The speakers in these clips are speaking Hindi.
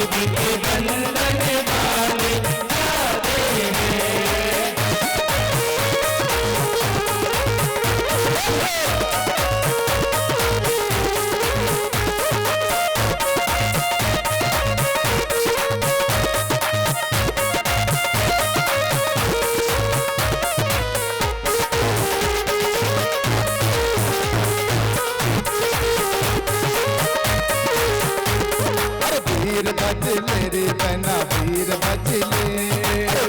बीबी के बंधन बांध जाते हैं। वीर बजले रे बहना वीर बजले,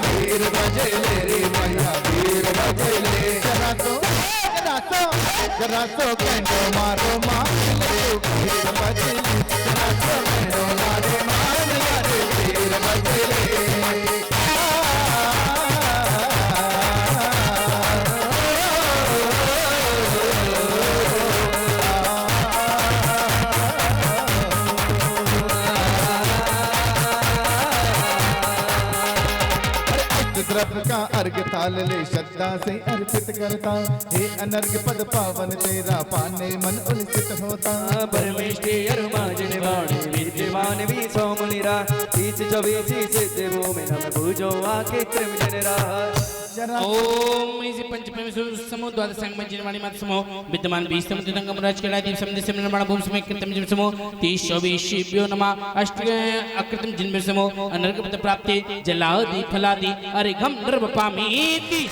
वीर बजले रे भैया वीर बजले। जरा तो कंडो मारो मान रे वीर बजले, जरा तो कंडो मारो मान रे वीर बजले। द्रव का अर्घ थाल ले श्रद्धा से अर्पित करता, हे अनर्घ पद पावन तेरा पाने मन उल्सित होता। परमेश्वर माजन वाणी विद्यमान भी सोमुनिरा, तीस चौबीसी सिद्ध भूमि नम पूजो आके त्रम जनरा। ओम इसी पंचमेव समूह द्वादश संगमंजनवाणी मत समूह विद्यमान 20 समुद्रंगम राजकला दीप समुद्र से निर्माण भूमि समय कृतम जन्म समूह 30 24 शिव्यो नमः अष्ट अकृतम जन्म समूह अनर्घ पद प्राप्ति जलादि फलादि अरिघम नर्व पामीति।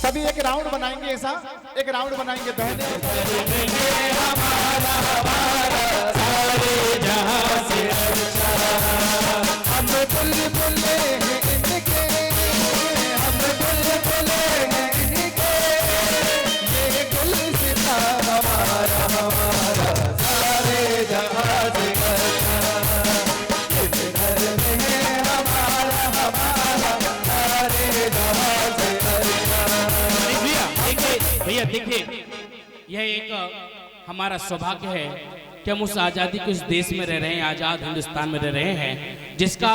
सभी एक राउंड बनाएंगे, ऐसा एक राउंड बनाएंगे बहने। हम बुलबुल हैं इनके, हम बुलबुल हैं इनके, ये गुलसिता हमारा हमारा सारे जहां से अच्छा। इस घर में हमारा हमारा सारे भैया देखिए, यह एक हमारा सौभाग्य है कि हम उस आज़ादी के उस देश में रह रहे हैं, आज़ाद हिंदुस्तान में रह रहे हैं, जिसका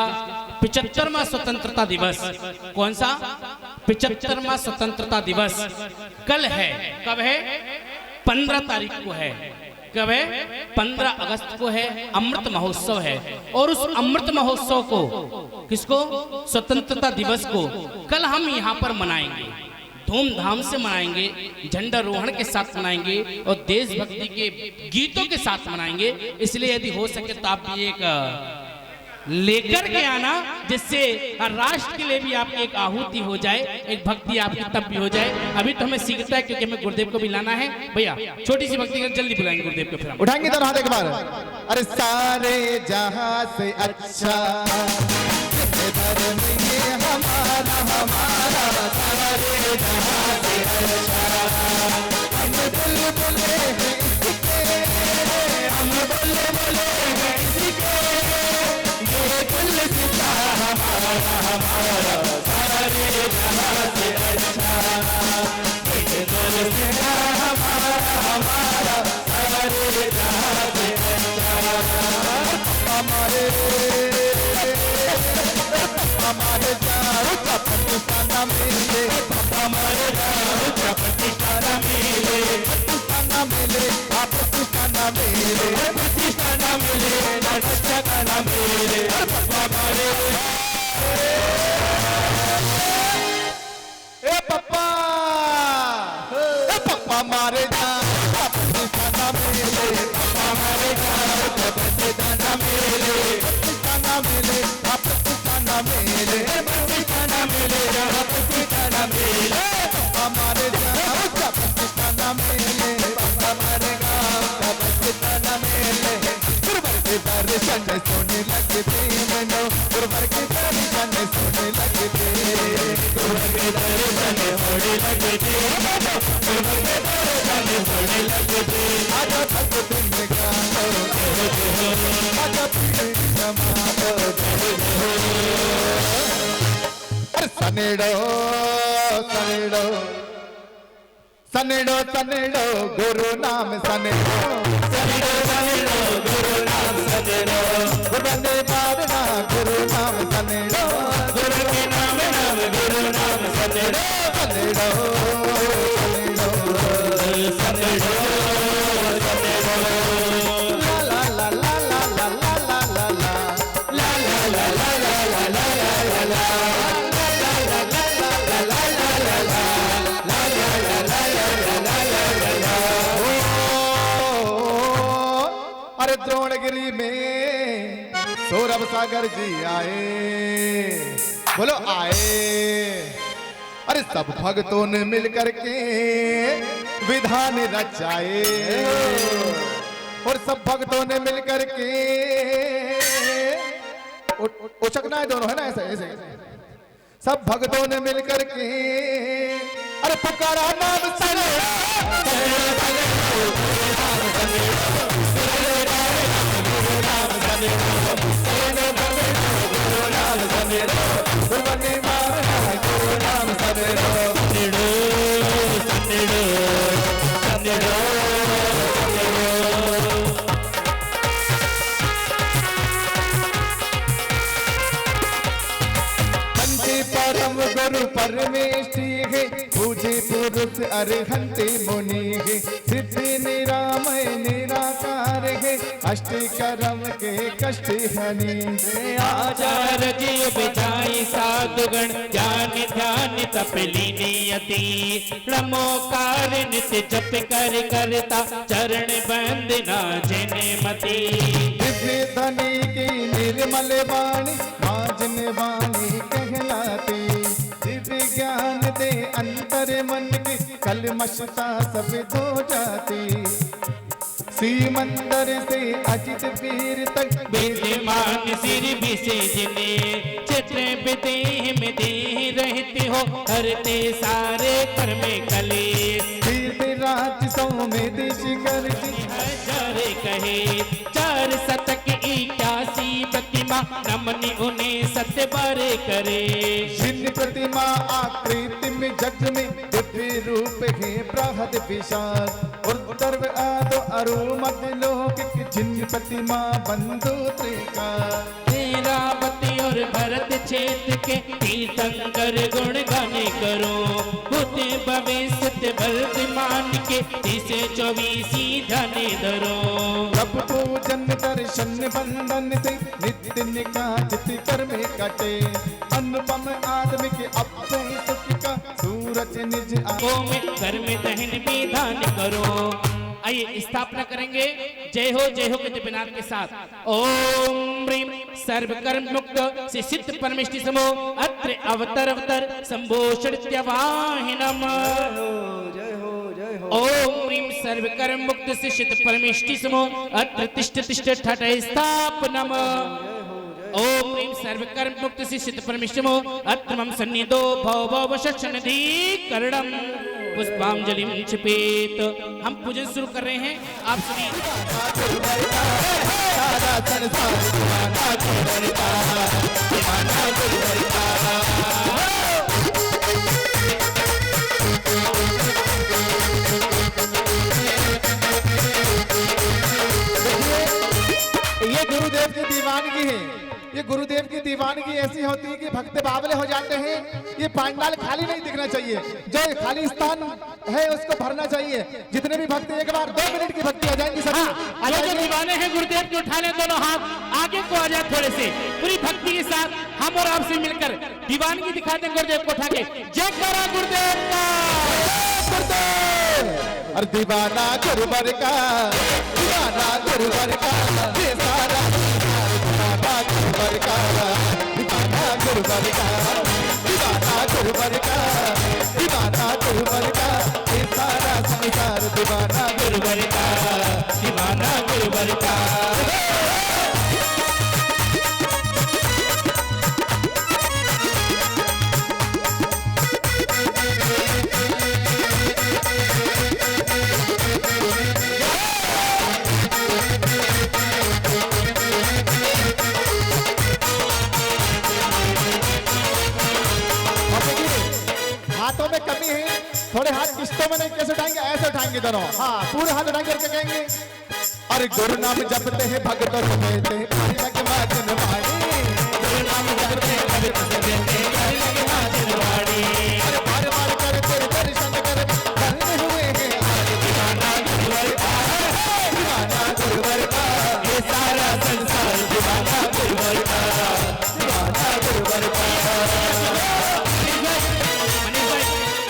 75वां स्वतंत्रता दिवस, कौन सा 75वां स्वतंत्रता दिवस कल है। कब है? 15 तारीख को है। कब है? 15 अगस्त को है। अमृत महोत्सव है। और उस अमृत महोत्सव को, किसको? स्वतंत्रता दिवस को कल हम यहाँ पर मनाएंगे, धूमधाम से मनाएंगे, झंडारोहण के साथ मनाएंगे और देशभक्ति के गीतों के साथ मनाएंगे। इसलिए यदि हो सके तो आप भी एक लेकर के आना, जिससे राष्ट्र के लिए भी आपकी एक आहुति हो जाए, एक भक्ति आपकी तब भी हो जाए। अभी तो हमें सीखता है क्योंकि हमें गुरुदेव को भी लाना है। भैया छोटी सी भक्ति कर जल्दी बुलाएंगे गुरुदेव को, फिर हम उठाएंगे तो हाथ एक बार। अरे सारे जहां से अच्छा धर्म ये हमारा, हमारा सारे जहां से अच्छा। हम बुलबुले हैं इसके, हम बुलबुले हैं इसके, ये गुलसिता हमारा, हमारा सारे जहां से अच्छा। ये गुलसिता हमारा, हमारा सारे जहां से अच्छा। हमारे हमारे चारों का प्रतिष्ठा मिले, हमारे चारों का प्रतिष्ठा मिले, प्रतिष्ठा मिले, प्रतिष्ठा मिले, प्रतिष्ठा मिले, प्रतिष्ठा मिले। हमारे ए पप्पा, ए पप्पा मारे चारों का प्रतिष्ठा मिले, पप्पा मारे चारों का प्रतिष्ठा मिले, प्रतिष्ठा मिले, प्रतिष्ठा मिले, प्रतिष्ठा मिले, प्रतिष्ठा मिले। हमारे गाँव का प्रतिष्ठा मिले, हमारे गाँव का प्रतिष्ठा मिले। गुरुवर के दर्शन सोने लगते मनो, गुरुवर के दर्शन सोने लगते, गुरुवर के दर्शन होने लगते मनो, गुरुवर के दर्शन होने लगते। आजा भक्त तुम गाओ जय हो, आजा पीर जमाओ जय हो। सनेड़ो सनेड़ो सनेड़ो सनेड़ो गुरु नाम सनेड़ो, सनेड़ो सनेड़ो गुरु नाम सनेड़ो, गुरु वंदे मातरम गुरु नाम सनेड़ो, गुरु के नाम नाम गुरु नाम सनेड़ो, सनेड़ो सनेड़ो सनेड़ो सनेड़ो। ला ला ला ला ला ला ला ला ला ला ला ला ला ला ला ला ला। अरे द्रोणगिरी में सौरभ सागर जी आए, बोलो आए। अरे सब भक्तों ने मिलकर के विधान रचाए, और सब भक्तों ने मिलकर के उचकना है दोनों, है ना, ऐसे ऐसे। सब भक्तों ने मिलकर के अरे पुकारा नाम सनेड़ो, परम गुरु परमेष्टि है, पूजे पुरुष अरहंते मुनि है, सिद्धि निरामय निराकार है, अष्टकर्म के कष्ट हनि। आचार जी बिछाई साधुगण, ज्ञान ध्यान तप लीनियति, नमोकार नित्य जप कर करता, चरण बंदना जिने मति। दिव्य धनी की निर्मल वाणी, माजन वाणी कहलाती, दिव्य ज्ञान दे अंतर मन की, कलमशता सब धो जाती। सीमंदर से अजित वीर तक, विद्यमान सिर विशेषने, चित्र विदेह में दे रहते हो, हरते सारे कर्म कलेश। तीर्थ राज सौ में दिश करती, हजार कहे 4 शतक 81 बत्ती प्रतिमा नमनी उन्हें सत्य बारे करे। जिन प्रतिमा आकृति में जग में दिव्य रूप है बृहद विशाल उत्तर आदो अरु मध्य लौकिक जिन प्रतिमा बंधु त्रिकाल। रावती और भरत क्षेत्र के तीर्थंकर गुण गाने करो होते भविष्य वर्तमान के 24 धने धरो। तब पूजन दर्शन बंधन से नित्य निकाचित कर में कटे अनुपम आदमी के अपने सुख का सूरज निज में घर में दहन विधान करो। आइए स्थापना करेंगे जय हो के दिव्यनाथ के साथ। ओम ह्रीं सर्वकर्म मुक्त से सिद्ध परमेष्टि समो अत्र अवतर संभूषित्यवाहिनम। जय हो ओम ह्रीं सर्वकर्म मुक्त से सिद्ध परमेष्टि समो अत्र तिष्ठ ठठ स्थापनम। ओम ह्रीं सर्वकर्म मुक्त से सिद्ध परमेष्टि समो अत्र मम सन्निधो भव भव शक्षणधि करणम पुष्पांजलि क्षिपेत। हम पूजन शुरू कर रहे हैं, आप सभी ये गुरुदेव की दीवानगी है। ये गुरुदेव की दीवानगी ऐसी होती है कि भक्त बावले हो जाते हैं। ये पांडाल खाली नहीं दिखना चाहिए, जो खाली स्थान है उसको भरना चाहिए। जितने भी भक्त एक बार 2 मिनट की भक्ति आ जाएंगी सभी। जो दीवाने हैं गुरुदेव के उठा लें दोनों हाथ, आगे को आ जाए थोड़े से, पूरी भक्ति के साथ हम और आपसे मिलकर दीवानगी दिखाते हैं गुरुदेव को उठा के। जय करो गुरुदेव का। और दीवाना गुरुवर का, दीवाना गुरुवर का, ये सारा दीवाना गुरुवर का, दीवाना गुरुवर का, दीवाना गुरुवर का, दीवाना गुरुवर का, ये सारा संसार दीवाना गुरुवर का, दीवाना गुरुवर का। हाथों में कमी है, थोड़े हाथ किस्तों में नहीं, कैसे उठाएंगे? ऐसे उठाएंगे दोनों, हाँ पूरे हाथ उठाएंगे और क्या कहेंगे? अरे गुरु नाम जपते हैं भगतों को कहते हैं हरि लगे माजन वाणी। गुरु नाम जपते हैं भगतों को कहते हैं हरि लगे माजन वाणी। अरे बार बार कर तेरे दर्शन कर धन्य हुए हैं आज दीवाना गुरुवर का, दीवाना गुरुवर का, ये सारा संसार दीवाना गुरुवर का, दीवाना गुरुवर का।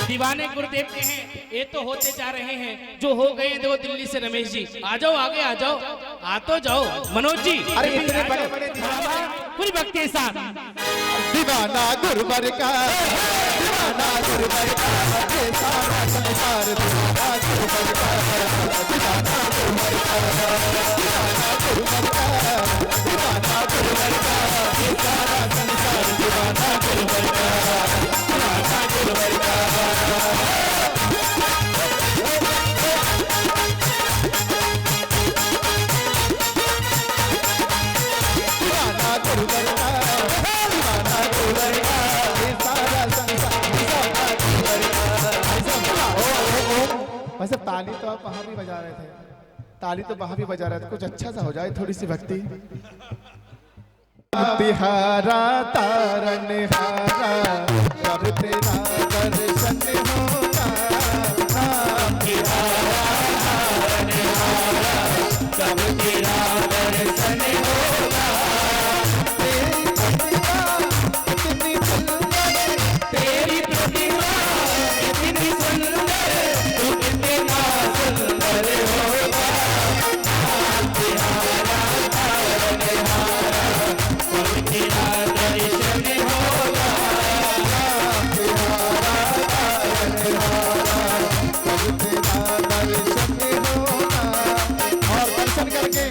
दीवाने गुरुदेव के हैं, ये तो होते जा रहे हैं, जो हो गए देखो दिल्ली से रमेश जी। आ जाओ आगे आ जाओ, आ तो जाओ मनोज जी। अरे इतने बड़े बड़े दीवाना पूरी भक्ति के साथ दीवाना गुरुवर का, दीवाना गुरुवर का, ये सारा संसार दीवाना गुरुवर का, दीवाना गुरुवर का, दीवाना गुरुवर का, दीवाना गुरुवर का, ये सारा संसार दीवाना गुरुवर का, दीवाना गुरुवर का। वैसे ताली तो आप वहां भी बजा रहे थे, ताली तो वहां भी बजा रहे थे, कुछ अच्छा सा हो जाए, थोड़ी सी भक्ति। तिहारा तारन हारा कब तेरा दर्शन होगा, तिहारा तारन हारा कब तेरा दर्शन होगा। तेरी प्रतिमा इतनी सुंदर, तू कितना सुंदर होगा। तिहारा तारन हारा कब तेरा दर्शन होगा, तिहारा तारन हारा कब तेरा दर्शन होगा। और दर्शन करके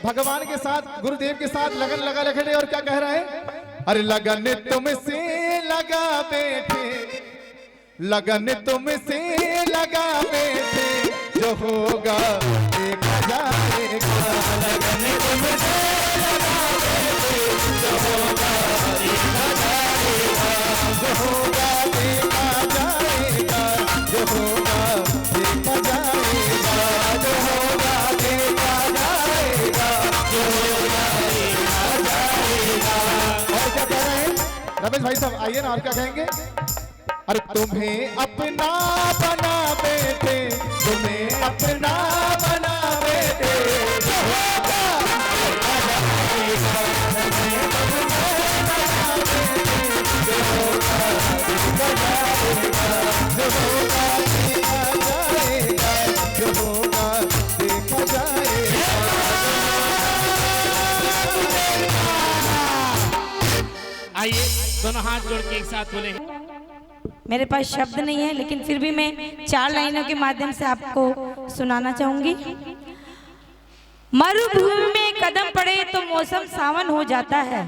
भगवान के साथ गुरुदेव के साथ लगन लगा रखे और क्या कह रहे हैं? अरे लगन तुमसे लगा बैठे, लगन तुमसे लगा बैठे, जो होगा देखा जाएगा। लगन तुमसे लगा बैठे, रमेश भाई साहब आइए ना, और क्या कहेंगे? अरे तुम्हें अपना बना बेटे, तुम्हें अपना बना बेटे, जो होगा देखा जाएगा। आइए दोनों हाथ जोड़ के एक साथ बोले। मेरे पास शब्द नहीं है, लेकिन फिर भी मैं 4 लाइनों के माध्यम से आपको सुनाना चाहूंगी। मरुभूमि में कदम पड़े तो मौसम सावन हो जाता है,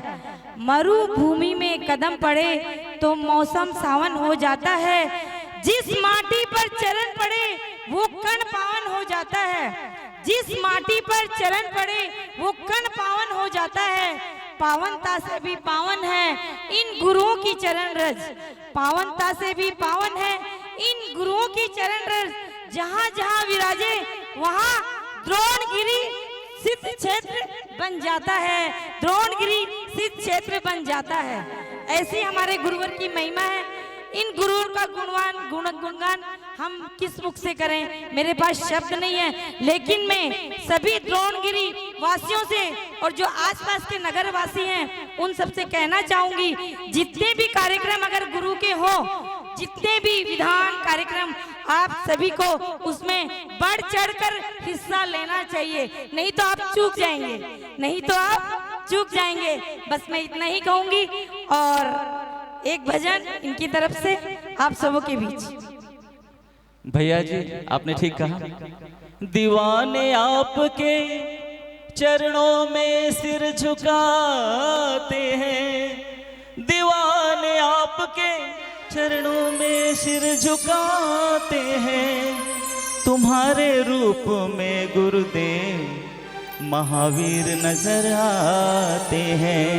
मरुभूमि में कदम पड़े तो मौसम सावन हो जाता है, जिस माटी पर चरण पड़े वो कण पावन हो जाता है, जिस माटी पर चरण पड़े वो कण पावन हो जाता है, पावनता से भी पावन है इन गुरुओं की चरण रज, पावनता से भी पावन है इन गुरुओं की चरण रज, जहाँ जहाँ विराजे वहाँ द्रोणगिरी सिद्ध क्षेत्र बन जाता है, द्रोणगिरी सिद्ध क्षेत्र बन जाता है। ऐसी हमारे गुरुवर की महिमा है। इन गुरुओं का गुणगान हम किस मुख से करें, मेरे पास शब्द नहीं है, लेकिन मैं सभी द्रोणगिरी वासियों से और जो आसपास के नगर वासी हैं उन सबसे कहना चाहूंगी, जितने भी कार्यक्रम अगर गुरु के हो, जितने भी विधान कार्यक्रम, आप सभी को उसमें बढ़ चढ़कर हिस्सा लेना चाहिए, नहीं तो आप चूक जाएंगे, नहीं तो आप चूक जाएंगे। बस मैं इतना ही कहूंगी। और एक भजन इनकी तरफ से आप सबों के बीच। भैया जी आपने ठीक कहा, दीवाने आपके चरणों में सिर झुकाते हैं, दीवाने आपके चरणों में सिर झुकाते हैं, तुम्हारे रूप में गुरुदेव महावीर नजर आते हैं।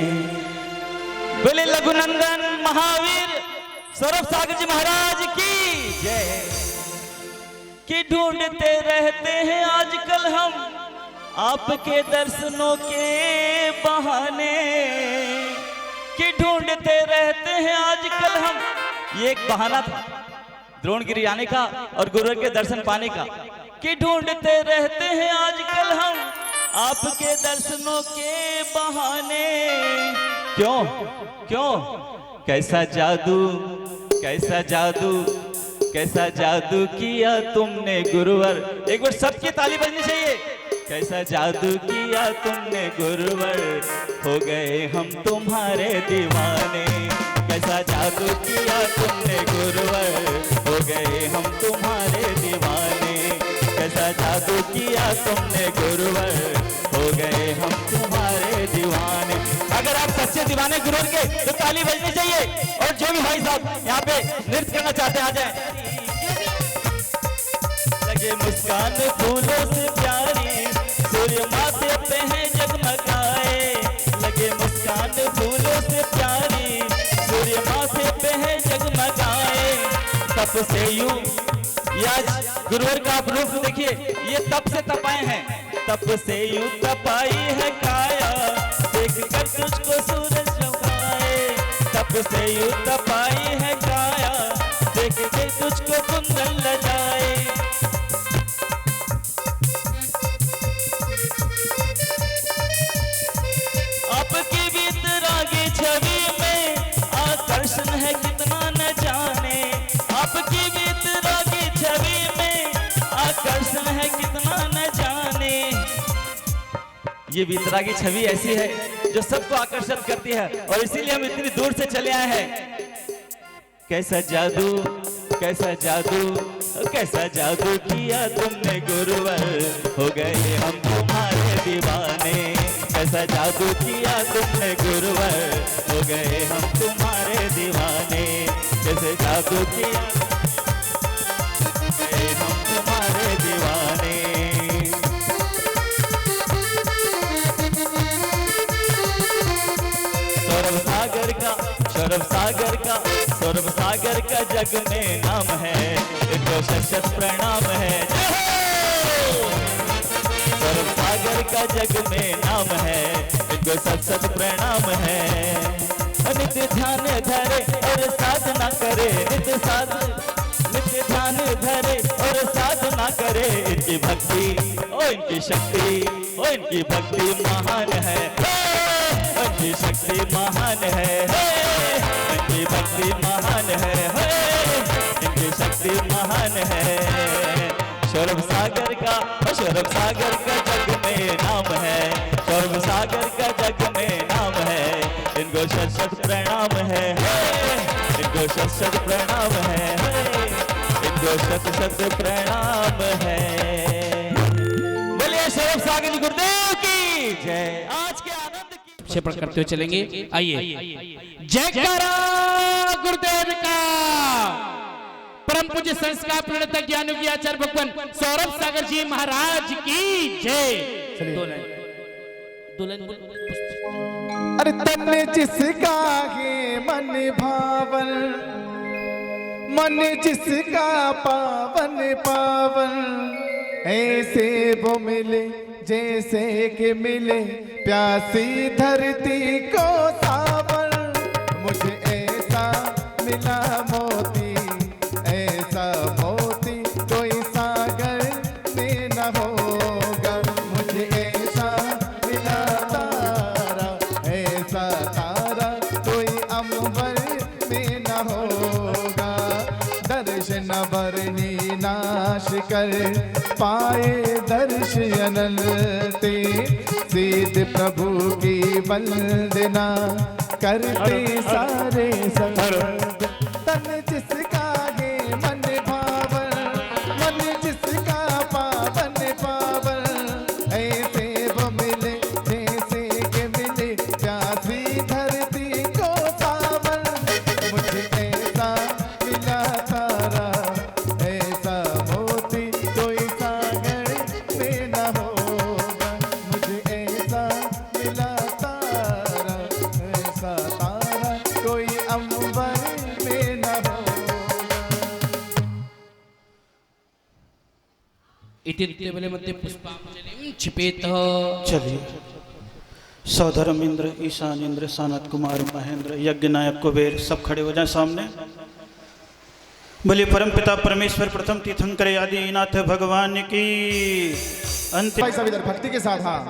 बोले लघुनंदन महावीर सौरभ सागर जी महाराज की जय। कि ढूंढते रहते हैं आजकल हम आपके दर्शनों के बहाने, कि ढूंढते रहते हैं आजकल हम, ये एक बहाना था द्रोणगिरी आने का और गुरु के दर्शन पाने का, कि ढूंढते रहते हैं आजकल हम आपके दर्शनों के बहाने। क्यों क्यों? कैसा जादू, कैसा जादू, कैसा जादू किया तुमने गुरुवर, एक बार सबकी ताली बजनी चाहिए। कैसा जादू किया तुमने गुरुवर, हो गए हम तुम्हारे दीवाने, कैसा जादू किया तुमने गुरुवर, हो गए हम तुम्हारे दीवाने, कैसा जादू किया तुमने गुरुवर, हो गए हम तुम्हारे दीवाने। अगर आप सच्चे दीवाने गुरुवर के तो ताली बजनी चाहिए। और जो भी भाई साहब यहाँ पे नृत्य करना चाहते हैं आ जाए। लगे मुस्कान फूलों से प्यारी, सूर्य माथे पे हैं जगमगाए, लगे मुस्कान फूलों से प्यारी, सूर्य माथे पे हैं जगमगाए, तप से यूं, आज गुरुवर का आप रूप देखिए, ये तप से तपाए हैं, तप से यूं तपाई है काया, देख कर तुझको सूरज लुभाए, तप से यूं तपाई है काया, देख के तुझको कुंदन लजाए। आपकी वितरागी छवि में आकर्षण है कितना न जाने, आपकी वितरागी छवि में आकर्षण है कितना न जाने। ये वितरागी छवि ऐसी है जो सबको आकर्षित करती है और इसीलिए हम इतनी दूर से चले आए हैं। कैसा जादू, कैसा जादू, कैसा जादू किया तुमने गुरुवर, हो गए हम तुम्हारे दीवाने, कैसा जादू किया तुमने गुरुवर, हो गए हम तुम्हारे दीवाने, कैसे जादू किया हम तुम्हारे दीवाने। सौरभ सागर का, सौरभ सागर का, सौरभ सागर का जग में नाम है, इनको शत प्रणाम है। सौरभ सागर का जग में नाम है, इनको सत प्रणाम है। नित्य ध्यान धरे और साधना करे, नित्य ध्यान धरे और साधना करे। इनकी भक्ति ओ इनकी शक्ति, ओ इनकी भक्ति महान है, इनकी शक्ति महान है, इनकी भक्ति महान है, इनकी शक्ति महान है। सौरभ सागर का जग में नाम है, सौरभ सागर का जग में नाम है। इनको शत शत प्रणाम है, इनको शत शत प्रणाम है, इनको शत शत प्रणाम है। बोलिए सौरभ सागर गुरुदेव की जय। आज के आनंद की क्षेपण करते हुए चलेंगे। आइए जयकारा गुरुदेव का। परम पूज्य संस्कार प्रणेता ज्ञान योगी आचार्य भगवान सौरभ सागर जी महाराज की जय। दुल्हन अरे तन जिसका है मन भावन, मन जिसका पावन पावन, ऐसे वो मिले जैसे कि मिले प्यासी धरती को सावन। मुझे ऐसा मिला मोती, ऐसा मोती कोई सागर में न होगा। मुझे ऐसा मिला तारा, ऐसा तारा कोई अंबर में न होगा। दर्शन बरनी नाश कर पाए दर्शन ते, सिद्ध प्रभु की वंदना करते सारे संत। तन जिसका है मन भावन, मन जिसका पावन पावन, ऐसे वो मिले जैसे के मिले प्यासी धरती को सावन। मुझे ऐसा मिला तारा, ऐसा मोती कोई सागर में न होगा। मुझे ऐसा मिला तारा, ऐसा तारा कोई अंबर में न होगा। इति द्वितीय मध्ये पुष्पांजलिं क्षिपेत। चलिए सौधर्म इंद्र, ईशान इंद्र, सानत कुमार, महेंद्र, यज्ञ नायक, कुबेर सब खड़े हो जाएं सामने। बोलिए परम पिता परमेश्वर प्रथम तीर्थंकर आदि नाथ भगवान की अंतिम। भाई सब इधर भक्ति के साथ। हाँ,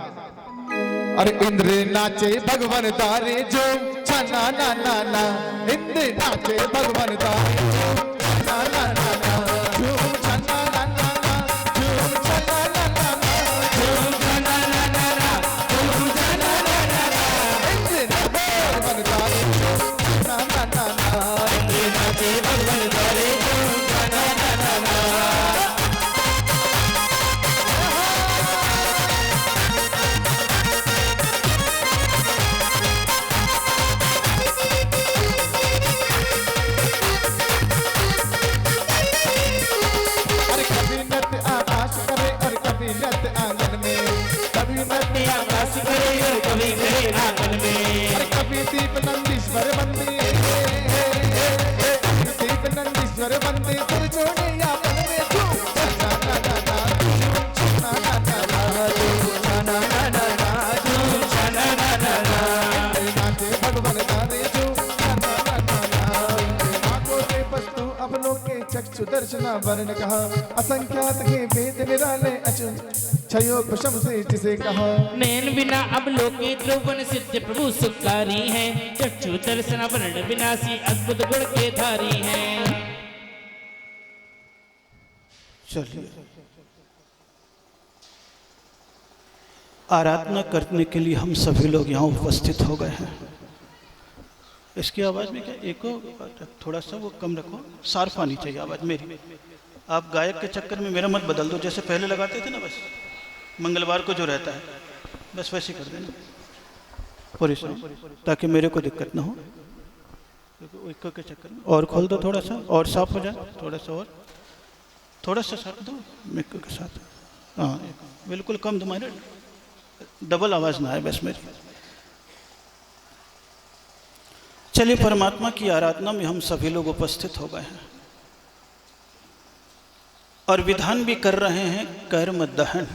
अरे इंद्र नाचे भगवान तारे जो छना ना ना ना, इंद्र नाचे भगवान तारे जो छना ना ना ना, झूम छना ना ना ना, झूम छना ना ना ना, झूम छना ना ना ना, झूम छना ना ना ना। इंद्र नाचे भगवान तारे जो छना ना ना ना, इंद्र नाचे भगवान तारे जो छना ना ना ना। अरे कभी नृत्य आकाश करे और कभी नृत्य आंगन में, कभी नृत्य आकाश करे और कभी करे आंगन में। अरे कभी दीप नंदीश्वर बंदे, दीप नंदीश्वर बंदे सिर जोड़े आपन में झूम छना ना ना ना, झूम छना ना ना ना, झूम छना ना ना ना, झूम छना ना ना ना। नाचे भगवान तारे झूम छना ना ना ना, आंखों से वस्तु अपनों के चक्षु दर्शना वर्ण कहा, असंख्यात के वेद निराले अचुत क्षयो प्रशम से जिसे कहा। नयन बिना अब लोके ध्रुवन सिद्ध प्रभु सुखकारी हैं, चक्षु दर्शन वर्ण विनाशी अद्भुत गुण के धारी हैं। चलिए आराधना करने के लिए हम सभी लोग यहाँ उपस्थित हो गए हैं। इसकी आवाज़ में क्या एको, थोड़ा सा वो कम रखो, सार्फ आनी चाहिए आवाज़ मेरी। आप गायक के चक्कर में मेरा मत बदल दो, जैसे पहले लगाते थे ना, बस मंगलवार को जो रहता है बस वैसे कर देना पूरी सुनो, ताकि मेरे को दिक्कत ना हो। एको के चक्कर में और खोल दो, थोड़ा सा और साफ हो जाए, थोड़ा सा और, थोड़ा सा साफ दो मिक्को के साथ। हाँ बिल्कुल कम तुम्हारे, डबल आवाज़ ना आए बस मेरी। चलिए परमात्मा की आराधना में हम सभी लोग उपस्थित हो गए हैं और विधान भी कर रहे हैं कर्म दहन।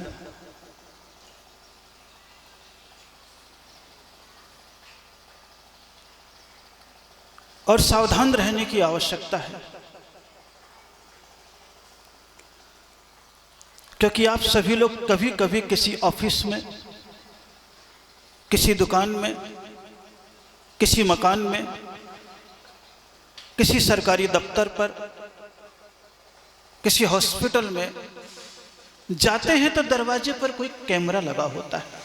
और सावधान रहने की आवश्यकता है, क्योंकि आप सभी लोग कभी कभी किसी ऑफिस में, किसी दुकान में, किसी मकान में, किसी सरकारी दफ्तर पर, किसी हॉस्पिटल में जाते हैं तो दरवाजे पर कोई कैमरा लगा होता है,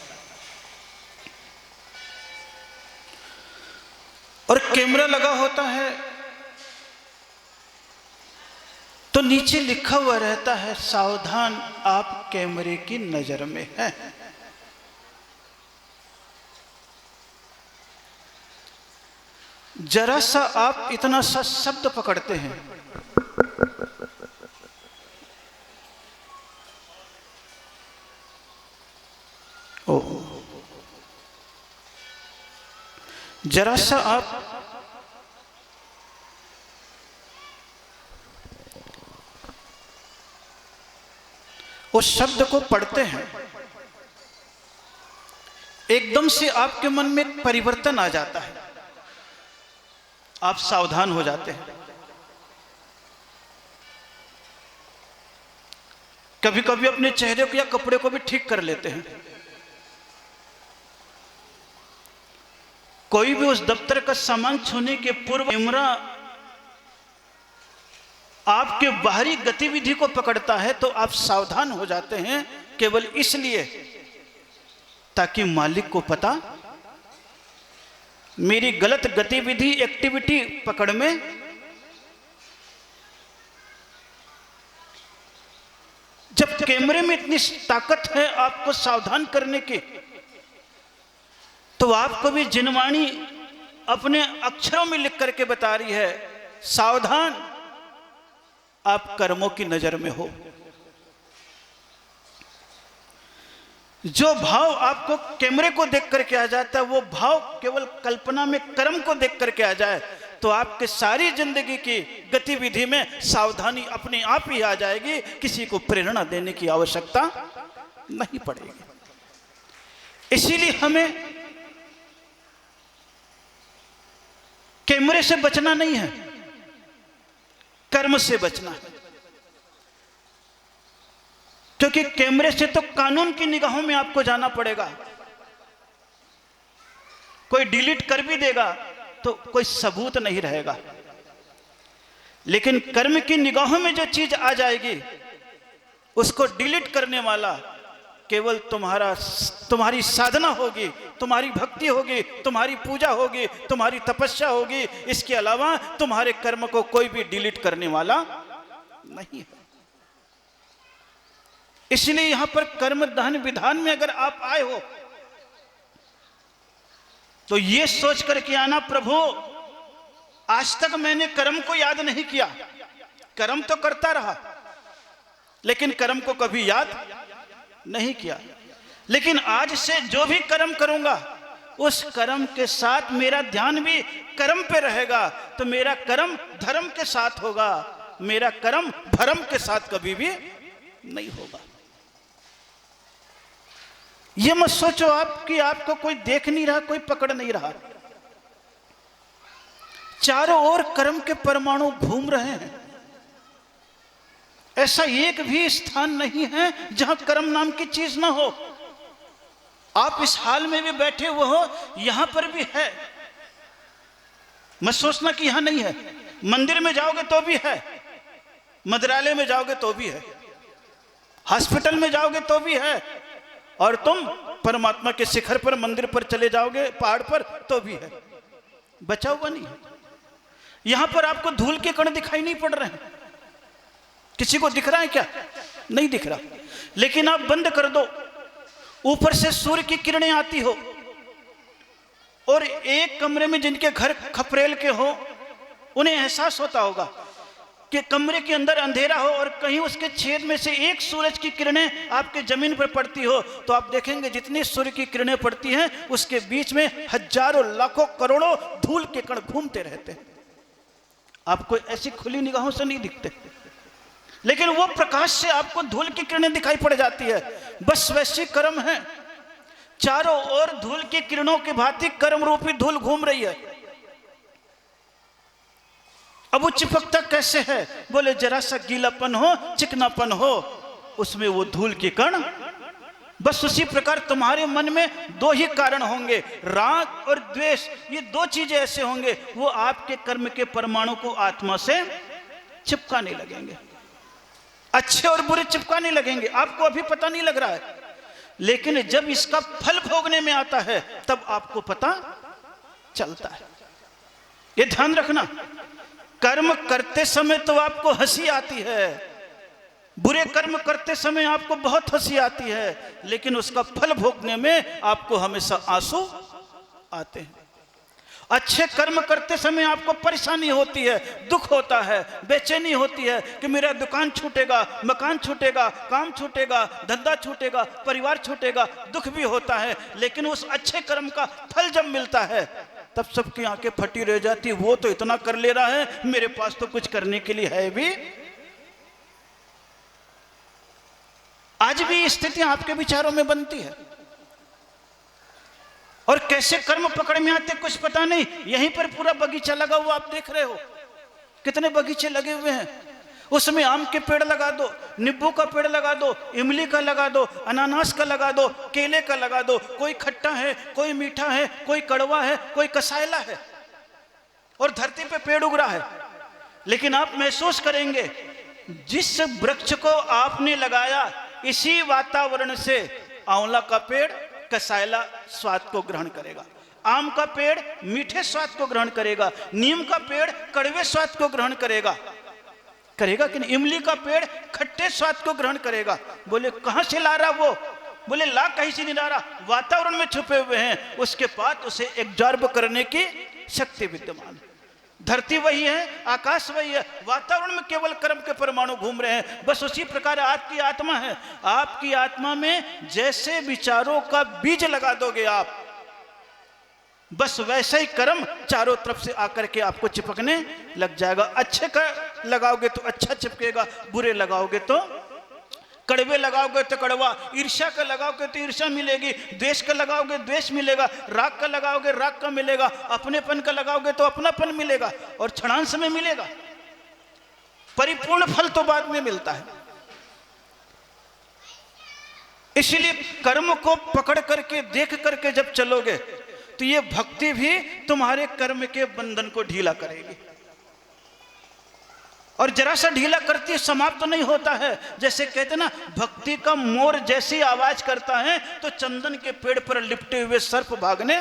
और कैमरा लगा होता है तो नीचे लिखा हुआ रहता है, सावधान आप कैमरे की नजर में हैं। जरा सा आप इतना सा शब्द पकड़ते हैं, ओह, जरा सा आप उस शब्द को पढ़ते हैं, एकदम से आपके मन में एक परिवर्तन आ जाता है, आप सावधान हो जाते हैं। कभी कभी अपने चेहरे को या कपड़े को भी ठीक कर लेते हैं। कोई भी उस दफ्तर का सामान छूने के पूर्व कैमरा आपके बाहरी गतिविधि को पकड़ता है तो आप सावधान हो जाते हैं, केवल इसलिए ताकि मालिक को पता मेरी गलत गतिविधि, एक्टिविटी पकड़ में जब कैमरे में इतनी ताकत है आपको सावधान करने की, तो आपको भी जिनवाणी अपने अक्षरों में लिख करके बता रही है, सावधान आप कर्मों की नजर में हो। जो भाव आपको कैमरे को देख करके आ जाता है, वो भाव केवल कल्पना में कर्म को देख करके आ जाए तो आपके सारी जिंदगी की गतिविधि में सावधानी अपने आप ही आ जाएगी, किसी को प्रेरणा देने की आवश्यकता नहीं पड़ेगी। इसीलिए हमें कैमरे से बचना नहीं है, कर्म से बचना है, क्योंकि कैमरे से तो कानून की निगाहों में आपको जाना पड़ेगा। कोई डिलीट कर भी देगा तो कोई सबूत नहीं रहेगा, लेकिन कर्म की निगाहों में जो चीज आ जाएगी उसको डिलीट करने वाला केवल तुम्हारी साधना होगी, तुम्हारी भक्ति होगी, तुम्हारी पूजा होगी, तुम्हारी तपस्या होगी। इसके अलावा तुम्हारे कर्म को कोई भी डिलीट करने वाला नहीं है। इसलिए यहां पर कर्म दहन विधान में अगर आप आए हो तो यह सोच करके आना, प्रभु आज तक मैंने कर्म को याद नहीं किया, कर्म तो करता रहा लेकिन कर्म को कभी याद नहीं किया, लेकिन आज से जो भी कर्म करूंगा उस कर्म के साथ मेरा ध्यान भी कर्म पे रहेगा, तो मेरा कर्म धर्म के साथ होगा, मेरा कर्म भरम के साथ कभी भी नहीं होगा। ये मत सोचो आप कि आपको कोई देख नहीं रहा, कोई पकड़ नहीं रहा। चारों ओर कर्म के परमाणु घूम रहे हैं, ऐसा एक भी स्थान नहीं है जहां कर्म नाम की चीज ना हो। आप इस हाल में भी बैठे हुए हो, यहां पर भी है, मत सोचना कि यहां नहीं है। मंदिर में जाओगे तो भी है, मंदिरालय में जाओगे तो भी है, हॉस्पिटल में जाओगे तो भी है, और तुम परमात्मा के शिखर पर, मंदिर पर चले जाओगे, पहाड़ पर, तो भी है, बचा हुआ नहीं है। यहां पर आपको धूल के कण दिखाई नहीं पड़ रहे हैं, किसी को दिख रहा है क्या? नहीं दिख रहा। लेकिन आप बंद कर दो, ऊपर से सूर्य की किरणें आती हो, और एक कमरे में जिनके घर खपरेल के हो उन्हें एहसास होता होगा कि कमरे के अंदर अंधेरा हो और कहीं उसके छेद में से एक सूरज की किरणें आपके जमीन पर पड़ती हो, तो आप देखेंगे जितनी सूर्य की किरणें पड़ती हैं उसके बीच में हजारों लाखों करोड़ों धूल के कण घूमते रहते हैं। आपको ऐसी खुली निगाहों से नहीं दिखते, लेकिन वो प्रकाश से आपको धूल की किरणें दिखाई पड़ जाती है। बस वैसी कर्म है, चारों ओर धूल की किरणों की भांति कर्म रूपी धूल घूम रही है। अब वो चिपकता कैसे है? बोले जरा सा गीलापन हो, चिकनापन हो, उसमें वो धूल के कण। बस उसी प्रकार तुम्हारे मन में दो ही कारण होंगे, राग और द्वेष। ये दो चीजें ऐसे होंगे, वो आपके कर्म के परमाणु को आत्मा से चिपकाने लगेंगे। अच्छे और बुरे चिपकाने लगेंगे। आपको अभी पता नहीं लग रहा है, लेकिन जब इसका फल भोगने में आता है तब आपको पता चलता है। ये ध्यान रखना, कर्म करते समय तो आपको हंसी आती है, बुरे कर्म करते समय आपको बहुत हंसी आती है, लेकिन उसका फल भोगने में आपको हमेशा आंसू आते हैं। अच्छे कर्म करते समय आपको परेशानी होती है, दुख होता है, बेचैनी होती है कि मेरा दुकान छूटेगा, मकान छूटेगा, काम छूटेगा, धंधा छूटेगा, परिवार छूटेगा, दुख भी होता है। लेकिन उस अच्छे कर्म का फल जब मिलता है तब सबकी आंखें फटी रह जाती, वो तो इतना कर ले रहा है, मेरे पास तो कुछ करने के लिए है भी। आज भी स्थितियां आपके विचारों में बनती है, और कैसे कर्म पकड़ में आते कुछ पता नहीं। यहीं पर पूरा बगीचा लगा हुआ आप देख रहे हो, कितने बगीचे लगे हुए हैं। उसमें आम के पेड़ लगा दो, नींबू का पेड़ लगा दो, इमली का लगा दो, अनानास का लगा दो, केले का लगा दो। कोई खट्टा है, कोई मीठा है, कोई कड़वा है, कोई कसायला है, और धरती पे पेड़ उग रहा है। लेकिन आप महसूस करेंगे जिस वृक्ष को आपने लगाया इसी वातावरण से आंवला का पेड़ कसायला स्वाद को ग्रहण करेगा, आम का पेड़ मीठे स्वाद को ग्रहण करेगा, नीम का पेड़ कड़वे स्वाद को ग्रहण करेगा कि नहीं? इमली का पेड़ खट्टे स्वाद को ग्रहण करेगा। बोले कहां से ला रहा वो? बोले ला कहीं से नहीं ला रहा, वातावरण में छुपे हुए हैं, उसके पास उसे एब्जॉर्ब करने की शक्ति विद्यमान है। धरती वही है, आकाश वही है, वातावरण में केवल कर्म के परमाणु घूम रहे हैं। बस उसी प्रकार आपकी आत्मा है। आपकी आत्मा में जैसे विचारों का बीज लगा दोगे आप, बस वैसे ही कर्म चारों तरफ से आकर के आपको चिपकने लग जाएगा। अच्छे का लगाओगे तो अच्छा चिपकेगा, बुरे लगाओगे तो कड़वे लगाओगे तो कड़वा, ईर्ष्या का लगाओगे तो ईर्ष्या मिलेगी, द्वेष का लगाओगे द्वेष मिलेगा, राग का लगाओगे राग का मिलेगा, अपनेपन का लगाओगे तो अपनापन मिलेगा, और क्षणांश में मिलेगा। परिपूर्ण फल तो बाद में मिलता है। इसलिए कर्म को पकड़ करके देख करके जब चलोगे तो ये भक्ति भी तुम्हारे कर्म के बंधन को ढीला करेगी, और जरा सा ढीला करती है, समाप्त तो नहीं होता है। जैसे कहते ना, भक्ति का मोर जैसी आवाज करता है तो चंदन के पेड़ पर लिपटे हुए सर्प भागने,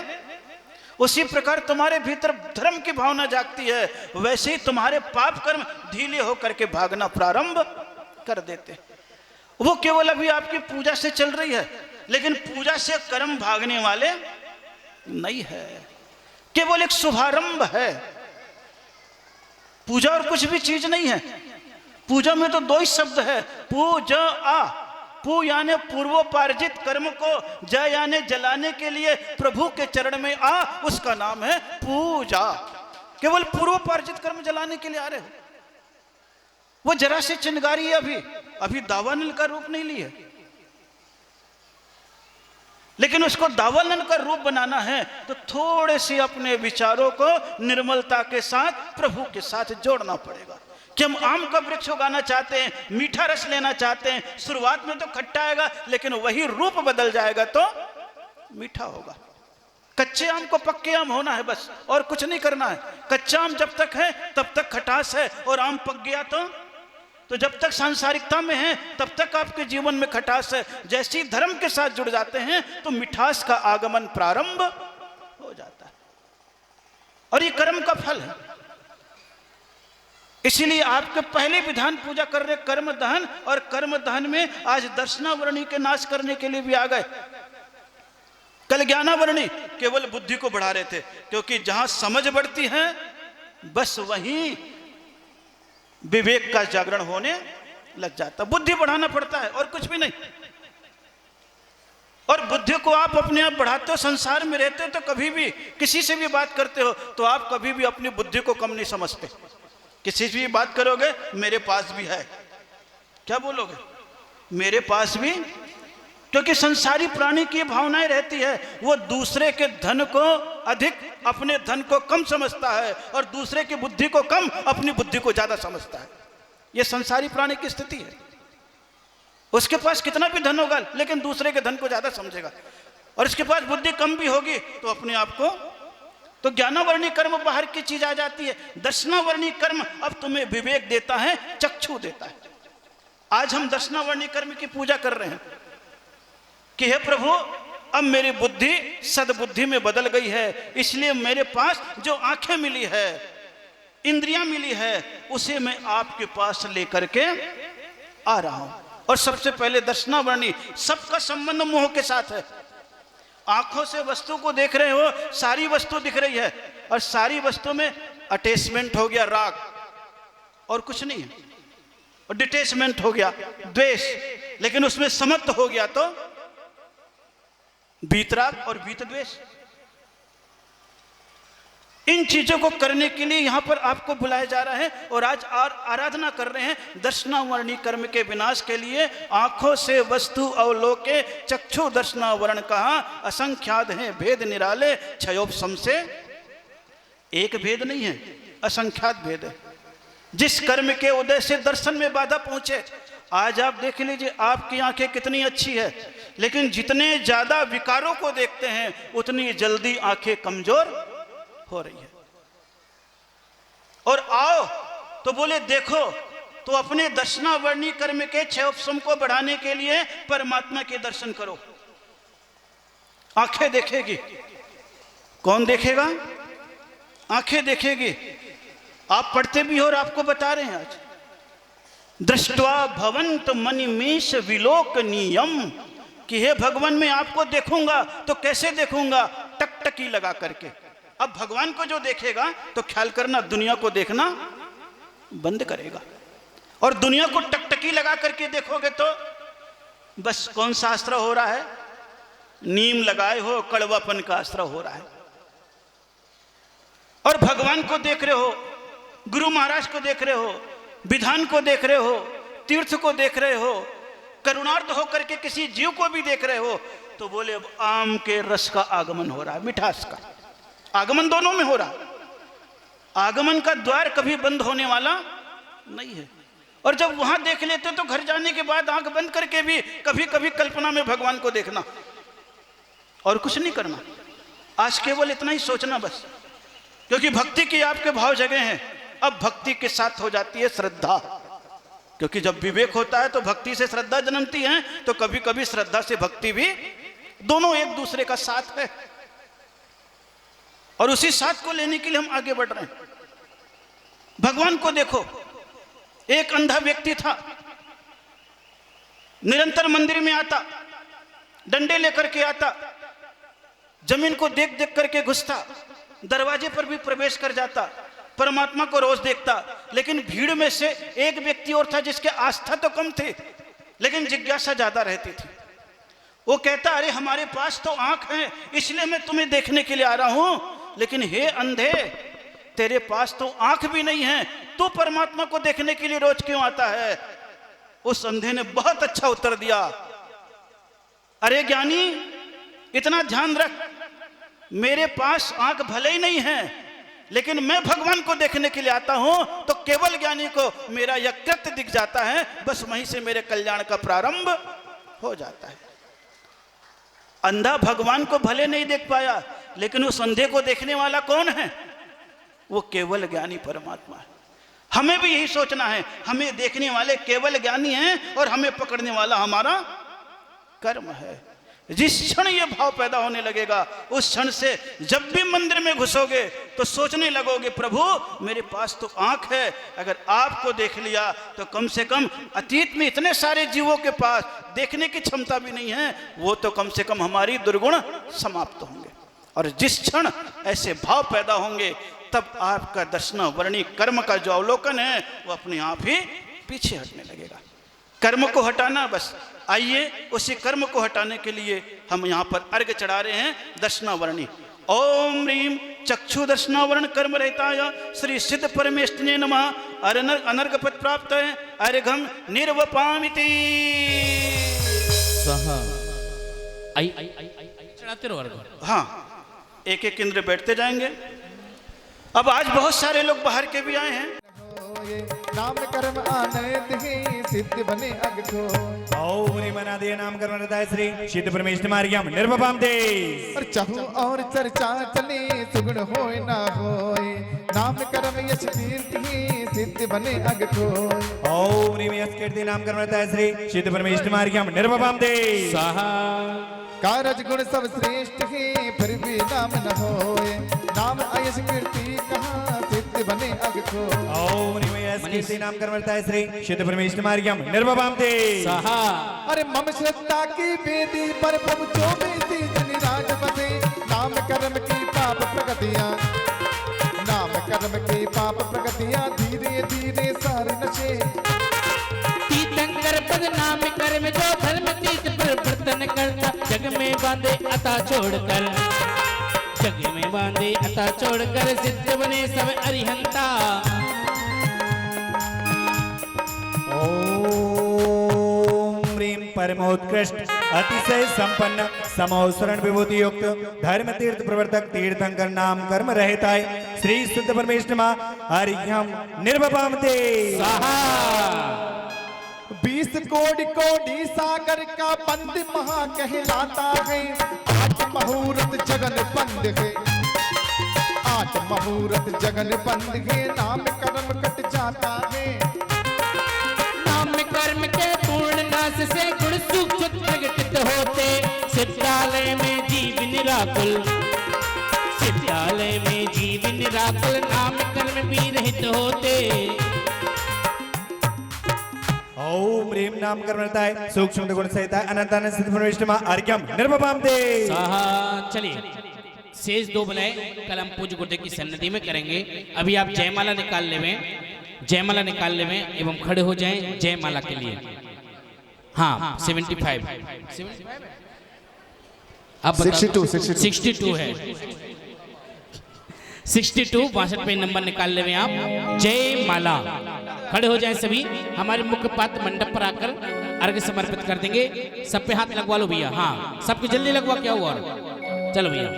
उसी प्रकार तुम्हारे भीतर धर्म की भावना जागती है, वैसे ही तुम्हारे पाप कर्म ढीले होकर के भागना प्रारंभ कर देते। वो केवल अभी आपकी पूजा से चल रही है, लेकिन पूजा से कर्म भागने वाले नहीं है, केवल एक शुभारंभ है। पूजा और कुछ भी चीज नहीं है। पूजा में तो दो ही शब्द है, पूजा आ। पू यानी पूर्वोपार्जित कर्म को, ज यानी जलाने के लिए प्रभु के चरण में आ, उसका नाम है पूजा। केवल पूर्वोपार्जित कर्म जलाने के लिए आ रहे हो। वो जरा से चिंगारी है, अभी दावानल का रूप नहीं लिए, लेकिन उसको दावानल का रूप बनाना है तो थोड़े से अपने विचारों को निर्मलता के साथ प्रभु के साथ जोड़ना पड़ेगा। कि हम आम का वृक्ष उगाना चाहते हैं, मीठा रस लेना चाहते हैं, शुरुआत में तो खट्टा आएगा, लेकिन वही रूप बदल जाएगा तो मीठा होगा। कच्चे आम को पक्के आम होना है बस, और कुछ नहीं करना है। कच्चा आम जब तक है तब तक खटास है, और आम पक गया तो जब तक सांसारिकता में है तब तक आपके जीवन में खटास है। जैसे ही धर्म के साथ जुड़ जाते हैं तो मिठास का आगमन प्रारंभ हो जाता है, और ये कर्म का फल है। इसीलिए आपके पहले विधान पूजा कर रहे कर्म दहन, और कर्म दहन में आज दर्शनावरणी के नाश करने के लिए भी आ गए। कल ज्ञानावरणी केवल बुद्धि को बढ़ा रहे थे, क्योंकि जहां समझ बढ़ती है बस वहीं विवेक का जागरण होने लग जाता। बुद्धि बढ़ाना पड़ता है और कुछ भी नहीं। और बुद्धि को आप अपने आप बढ़ाते हो, संसार में रहते हो तो कभी भी किसी से भी बात करते हो तो आप कभी भी अपनी बुद्धि को कम नहीं समझते। किसी से भी बात करोगे, मेरे पास भी है, क्या बोलोगे? मेरे पास भी क्योंकि संसारी प्राणी की भावनाएं रहती है, वो दूसरे के धन को अधिक, अपने धन को कम समझता है और दूसरे की बुद्धि को कम, अपनी बुद्धि को ज्यादा समझता है। ये संसारी प्राणी की स्थिति है। उसके पास कितना भी धन होगा लेकिन दूसरे के धन को ज्यादा समझेगा, और इसके पास बुद्धि कम भी होगी तो अपने आप को, तो ज्ञानावर्णी कर्म बाहर की चीज आ जाती है। दर्शनावर्णी कर्म अब तुम्हें विवेक देता है, चक्षु देता है। आज हम दर्शनावर्णी कर्म की पूजा कर रहे हैं कि हे प्रभु, अब मेरी बुद्धि सद्बुद्धि में बदल गई है, इसलिए मेरे पास जो आंखें मिली है, इंद्रियां मिली है, उसे मैं आपके पास लेकर के आ रहा हूं। और सबसे पहले दर्शनावर्णी, सबका संबंध मोह के साथ है। आंखों से वस्तु को देख रहे हो, सारी वस्तु दिख रही है, और सारी वस्तु में अटैचमेंट हो गया राग, और कुछ नहीं है, और डिटैचमेंट हो गया द्वेष, लेकिन उसमें समत्व हो गया तो वीतराग और वीतद्वेष। इन चीजों को करने के लिए यहां पर आपको बुलाया जा रहा है, और आज आराधना कर रहे हैं दर्शनावर्णी कर्म के विनाश के लिए। आंखों से वस्तु अवलोके, चक्षु दर्शनावरण कहा, असंख्यात हैं भेद निराले, क्षयोपशम से एक भेद नहीं है, असंख्यात भेद है। जिस कर्म के उदय से दर्शन में बाधा पहुंचे, आज आप देख लीजिए आपकी आंखें कितनी अच्छी है, लेकिन जितने ज्यादा विकारों को देखते हैं उतनी जल्दी आंखें कमजोर हो रही है। और आओ तो बोले देखो, तो अपने दर्शनावर्णी कर्म के क्षयोपशम को बढ़ाने के लिए परमात्मा के दर्शन करो। आंखें देखेगी, कौन देखेगा? आंखें देखेगी। आप पढ़ते भी हो और आपको बता रहे हैं आज, दृष्टवा भवंत मनिमेष विलोकनीयम, कि हे भगवान मैं आपको देखूंगा तो कैसे देखूंगा? टकटकी लगा करके। अब भगवान को जो देखेगा तो ख्याल करना दुनिया को देखना बंद करेगा, और दुनिया को टकटकी लगा करके देखोगे तो बस कौन सा अस्त्र हो रहा है? नीम लगाए हो, कड़वापन का अस्त्र हो रहा है। और भगवान को देख रहे हो, गुरु महाराज को देख रहे हो, विधान को देख रहे हो, तीर्थ को देख रहे हो, करुणार्थ होकर के किसी जीव को भी देख रहे हो, तो बोले अब आम के रस का आगमन हो रहा है, मिठास का आगमन दोनों में हो रहा है। आगमन का द्वार कभी बंद होने वाला नहीं है। और जब वहां देख लेते तो घर जाने के बाद आंख बंद करके भी कभी कभी कल्पना में भगवान को देखना, और कुछ नहीं करना। आज केवल इतना ही सोचना बस, क्योंकि भक्ति की आपके भाव जगह हैं। अब भक्ति के साथ हो जाती है श्रद्धा, क्योंकि जब विवेक होता है तो भक्ति से श्रद्धा जन्मती है, तो कभी कभी श्रद्धा से भक्ति भी, दोनों एक दूसरे का साथ है, और उसी साथ को लेने के लिए हम आगे बढ़ रहे हैं। भगवान को देखो, एक अंधा व्यक्ति था, निरंतर मंदिर में आता, डंडे लेकर के आता, जमीन को देख देख करके घुसता, दरवाजे पर भी प्रवेश कर जाता, परमात्मा को रोज देखता। लेकिन भीड़ में से एक व्यक्ति और था जिसके आस्था तो कम थी लेकिन जिज्ञासा ज्यादा रहती थी। वो कहता, अरे हमारे पास तो आंख है, इसलिए मैं तुम्हें देखने के लिए आ रहा हूं, लेकिन हे अंधे, तेरे पास तो आंख भी नहीं है, तू परमात्मा को देखने के लिए रोज क्यों आता है? उस अंधे ने बहुत अच्छा उत्तर दिया, अरे ज्ञानी, इतना ध्यान रख, मेरे पास आंख भले ही नहीं है, लेकिन मैं भगवान को देखने के लिए आता हूं, तो केवल ज्ञानी को मेरा यह कृत्य दिख जाता है, बस वहीं से मेरे कल्याण का प्रारंभ हो जाता है। अंधा भगवान को भले नहीं देख पाया, लेकिन उस अंधे को देखने वाला कौन है? वो केवल ज्ञानी परमात्मा है। हमें भी यही सोचना है, हमें देखने वाले केवल ज्ञानी हैं और हमें पकड़ने वाला हमारा कर्म है। जिस क्षण ये भाव पैदा होने लगेगा, उस क्षण से जब भी मंदिर में घुसोगे तो सोचने लगोगे, प्रभु मेरे पास तो आंख है, अगर आपको देख लिया तो कम से कम अतीत में इतने सारे जीवों के पास देखने की क्षमता भी नहीं है, वो तो कम से कम हमारी दुर्गुण समाप्त होंगे। और जिस क्षण ऐसे भाव पैदा होंगे, तब आपका दर्शनावर्णी कर्म का जो अवलोकन है वो अपने आप ही पीछे हटने लगेगा। कर्म को हटाना बस। आइए उसी कर्म को हटाने के लिए हम यहाँ पर अर्घ चढ़ा रहे हैं दर्शनावर्णी। ओम ह्रीम चक्षु दर्शनावरण कर्म रहताय श्री सिद्ध परमेष्ठिने नमः। अनर्घ पद प्राप्त है अर्घम निर्वपामिति। सह आई चढ़ाते रहो अर्घ। हाँ, एक एक इंद्र बैठते जाएंगे। अब आज बहुत सारे लोग बाहर के भी आए हैं। नाम कर्म आनंद ही सिद्ध बने अगठो। ओम मना दे नाम कर्म रहता श्री सिद्ध परमेश्वर मार्गम निर्भपाम दे। और चाहूं और चर्चा चले सुगुण होए ना होए। नाम कर्म यश कीर्ति ही सिद्ध बने अगठो। ओम यश कीर्ति नाम कर्म रहता श्री सिद्ध परमेश्वर मार्गम निर्भपाम दे। स्वाहा। कारज गुण सब श्रेष्ठ है फिर भी नाम न होए। नाम अयश कीर्ति कहाँ सिद्ध बने अगठो। ओम यश कीर्ति नाम कर्म रहता श्री सिद्ध परमेश्वर मार्गम निर्भपाम दे। स्वाहा। अरे मम श्रद्धा की वेदी पर प्रभु जो बेदी निराज बसे। नाम कर्म की पाप प्रगतियां, नाम कर्म की पाप प्रगतियां धीरे धीरे सारे नशे। तीर्थंकर पद नाम कर्म जो धर्म तीर्थ पर वर्तन करता। जग में बांधे अता छोड़कर, जग में बांधे अता छोड़कर सिद्ध बने सब अरिहंता। ओम ह्रीम परमोत्कृष्ट अतिशय संपन्न समोसरण विभूति युक्त धर्म तीर्थ प्रवर्तक तीर्थंकर नाम कर्म रहता है श्री शुद्ध परमेश्वर मां हरियम निर्भपाम ते। 20 कोटि कोटि सागर का बंद महा कहलाता है। 8 मुहूर्त जगन बंद है, 8 मुहूर्त जगन बंद है। नाम कर्म कट जाता है। नाम कर्म के पूर्ण नाश से गुण सुख प्रकटित होते। सिद्धालय में जीव निराकुल, सिद्धालय में जीव निराकुल नाम कर्म भी रहित होते। ओम ह्रीम नाम कर्म रहता है सूक्ष्म गुण सहित अनंत अनंत सिद्ध परमेश्वर मां हरियम निर्भपाम ते। चलिए शेष 2 बुलाए कल हम पूज्य गुरुदेव की सन्निधि में करेंगे। अभी आप जयमाला निकाल लेवें, जयमाला निकाल लेवें एवं खड़े हो जाएं जयमाला के लिए। हाँ 75 अब 62 है 62 62 पे नंबर निकाल लेवें आप। जय माला। खड़े हो जाएं सभी। हमारे मुख्य पात्र मंडप पर आकर अर्घ्य समर्पित कर देंगे। सब पे हाथ लगवा लो भैया। हाँ सबके जल्दी लगवा, क्या हुआ। चलो भैया।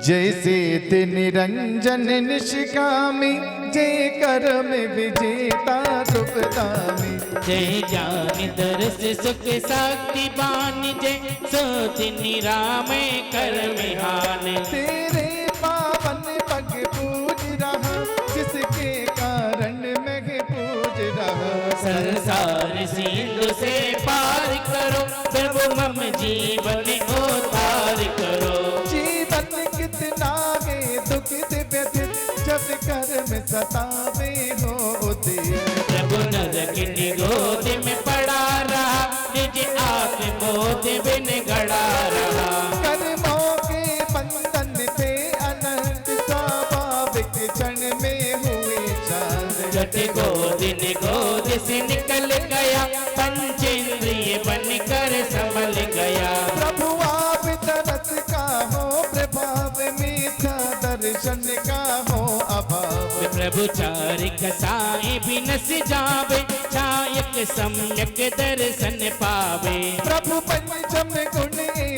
जैसे ते निरंजन निष्कामी जय कर्म विजेता सुखदामी। जय ज्ञान दरस सुख शक्ति बानी जय सोति निरामय कर्मिहान। तेरे पावन पग पूज रहा जिसके कारण मैं पूज रहा। संसार सिंधु से पार करो प्रभु मम जीवन उद्धार करो। जीवन कितना है दुखित व्यथित जब कर्म सतावे होते। प्रभु नरक की गोद में पड़ा रहा निज आत्मबोध बिन गड़ा रहा। कर्मों के बंधन थे अनंत स्वाभाविक क्षण में हुए चांद। जट गोद ने गोद से निकल गया पंचेंद्रिय बनकर संभल गया। प्रभु आप तरस का हो प्रभाव मीठा दर्शन का हो अभाव। प्रभु चारिक साई बिनस जावे चायक सम्यक दर्शन पावे। प्रभु पंचम गुण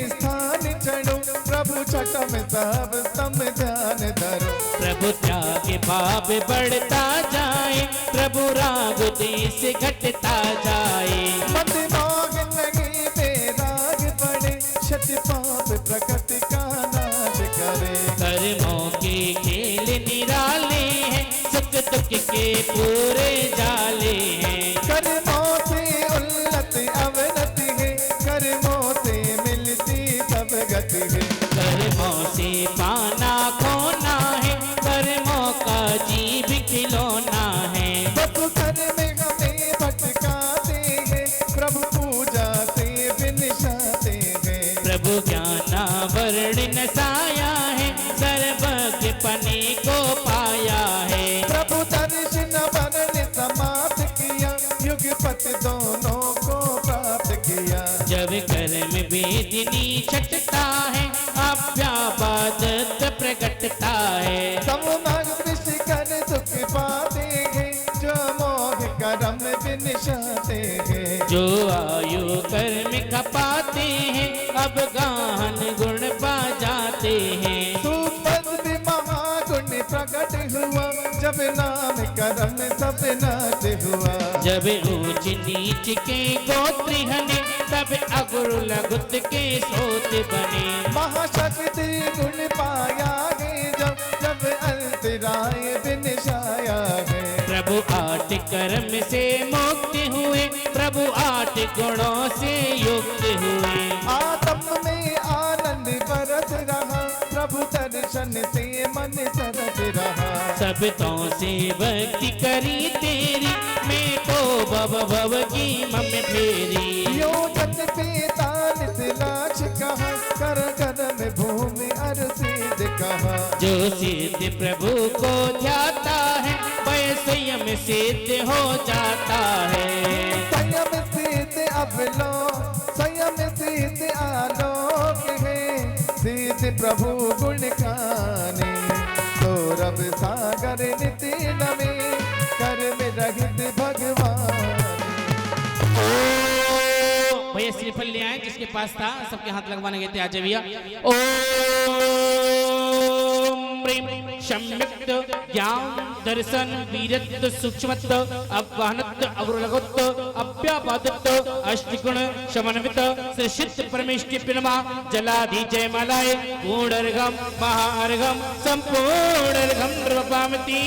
स्थान चढ़ो प्रभु छठम सब सम ध्यान धरो। प्रभु त्याग भाव बढ़ता जाए प्रभु राग देश घटता जाए। मत मोह लगे बेराग पड़े छठ पाप प्रकृति का नाश करे। कर्मों के खेल निराले हैं सुख दुख के पूरे जाले हैं। कर्मों से उन्नति अवनति है कर्मों से मिलती सब गति है। कर्मों से पाना खोना है कर्मों का जीव खिलौना है। बस कर्म हमें भटकाते हैं प्रभु पूजा से बिनशाते हैं। प्रभु ज्ञानावरण साया है सर्वज्ञ पने को पाया है। प्रभु दर्शन वरण समाप्त किया युगपत दोनों को प्राप्त किया। जब कर्म वेदिनी छटता है अव्यापादत प्रकटता है। समभाग दृष्टि कर दुख पाते हैं जो मोह कर्म बिनशाते हैं। जो आयु कर्म खपाते हैं अब गाहन गुण पा जाते हैं। सुपंथ महागुण प्रकट हुआ जब नाम करम सब नाच हुआ। जब ऊंच नीच के गोत्र हने तब अगुर लघुत के सोत बने। महाशक्ति गुण पाया है जब जब अंतराय बिन छाया है। प्रभु आठ कर्म से मुक्त हुए प्रभु आठ गुणों से युक्त हुए। आत्म में आनंद बरस रहा प्रभु दर्शन से मन सरस रहा। सब तो से भक्ति करी तेरी मैं तो भव की मम फेरी। यो जन पैतालीस लाख कहा कर कर में भूमि अर्षित कहा। जो सिद्ध प्रभु को ध्याता है वह स्वयं सिद्ध हो जाता है। संयम सिद्ध अवलो संयम सिद्ध आलोक है। सिद्ध प्रभु गुण गाने सौरभ सागर नित्य नवे कर में रहित भगवान। भैया श्रीफल ले आए जिसके पास था सबके हाथ लगवाने गए थे। आज भैया ओम सम्यक्त ज्ञान दर्शन वीरत्व सूक्ष्मत्व अवहनत्व अवरुलगत्व अव्यापादत्व अष्टगुण समन्वित श्री परमेष्टि पिनमा जलाधि जयमालाय पूर्णर्घम महार्घम संपूर्णर्घम नृपामती।